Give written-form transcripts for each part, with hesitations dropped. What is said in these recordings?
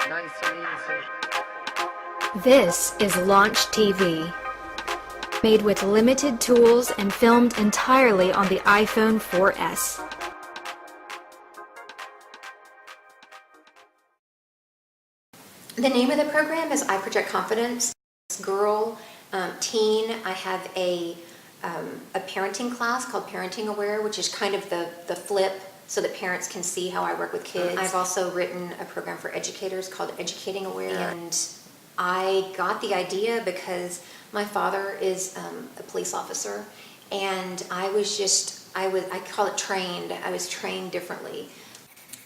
Nice and easy. This is Launch TV, made with limited tools and filmed entirely on the iPhone 4S. The name of the program is I Project Confidence. Girl, teen, I have a parenting class called Parenting Aware, which is kind of the flip so that parents can see how I work with kids. I've also written a program for educators called Educating Aware. And I got the idea because my father is a police officer, and I call it trained. I was trained differently.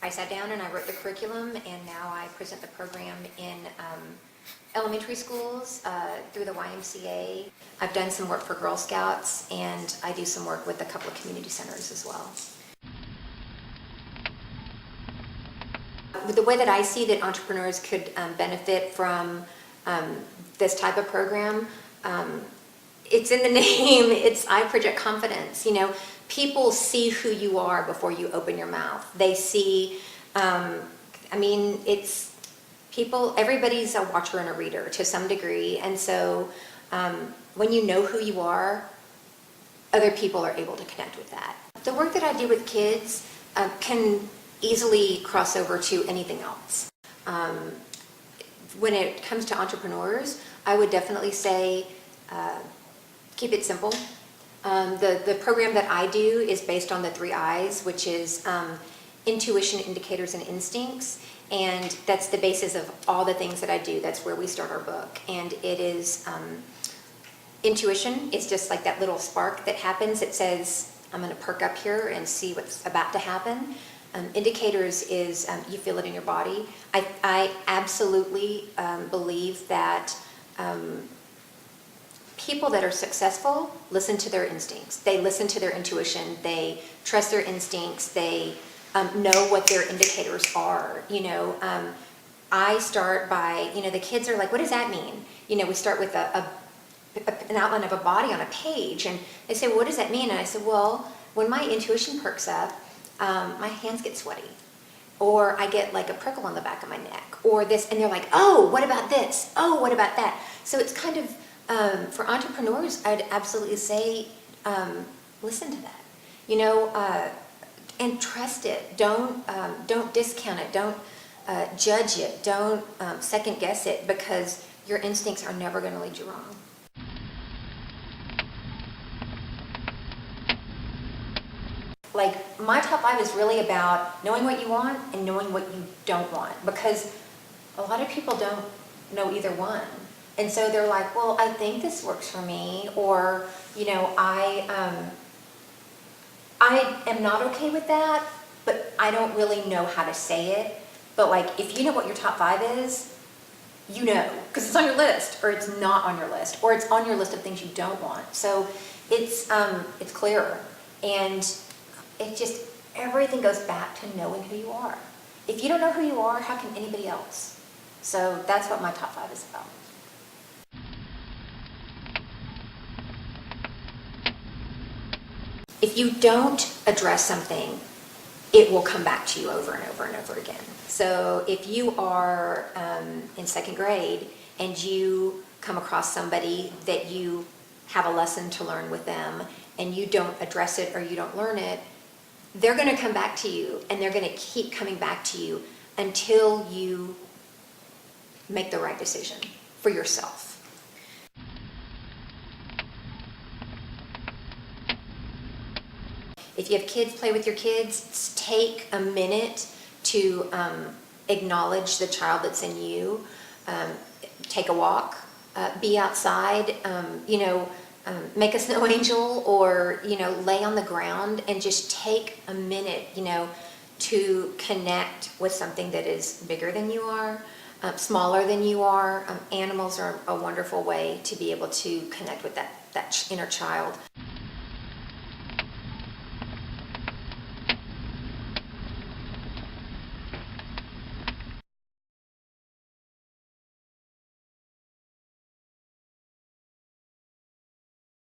I sat down and I wrote the curriculum, and now I present the program in elementary schools through the YMCA. I've done some work for Girl Scouts, and I do some work with a couple of community centers as well. The way that I see that entrepreneurs could benefit from this type of program, it's in the name. It's I Project Confidence. You know, people see who you are before you open your mouth. They see, it's people, everybody's a watcher and a reader to some degree. And so when you know who you are, other people are able to connect with that. The work that I do with kids can easily cross over to anything else. When it comes to entrepreneurs, I would definitely say keep it simple. The program that I do is based on the 3 I's, which is intuition, indicators, and instincts. And that's the basis of all the things that I do. That's where we start our book. And it is intuition. It's just like that little spark that happens. It says, I'm going to perk up here and see what's about to happen. Indicators is you feel it in your body. I absolutely believe that people that are successful listen to their instincts. They listen to their intuition. They trust their instincts. They know what their indicators are. You know, I start by, the kids are like, what does that mean? We start with an outline of a body on a page, and they say, well, what does that mean? And I said, well, when my intuition perks up, my hands get sweaty, or I get like a prickle on the back of my neck, or this, and they're like, oh, what about this? Oh, what about that? So it's kind of, for entrepreneurs, I'd absolutely say, listen to that, and trust it. Don't discount it. Don't judge it. Don't second guess it, because your instincts are never going to lead you wrong. Like, my top 5 is really about knowing what you want and knowing what you don't want, because a lot of people don't know either one. And so they're like, well, I think this works for me, or, I am not okay with that, but I don't really know how to say it. But like, if you know what your top 5 is, because it's on your list, or it's not on your list, or it's on your list of things you don't want. So it's clearer. And everything goes back to knowing who you are. If you don't know who you are, how can anybody else? So that's what my top 5 is about. If you don't address something, it will come back to you over and over and over again. So if you are in 2nd grade and you come across somebody that you have a lesson to learn with them, and you don't address it or you don't learn it, they're going to come back to you, and they're going to keep coming back to you until you make the right decision for yourself. If you have kids, play with your kids. Take a minute to acknowledge the child that's in you. Take a walk. Be outside. Make a snow angel, or lay on the ground and just take a minute to connect with something that is bigger than you are, smaller than you are. Animals are a wonderful way to be able to connect with that inner child.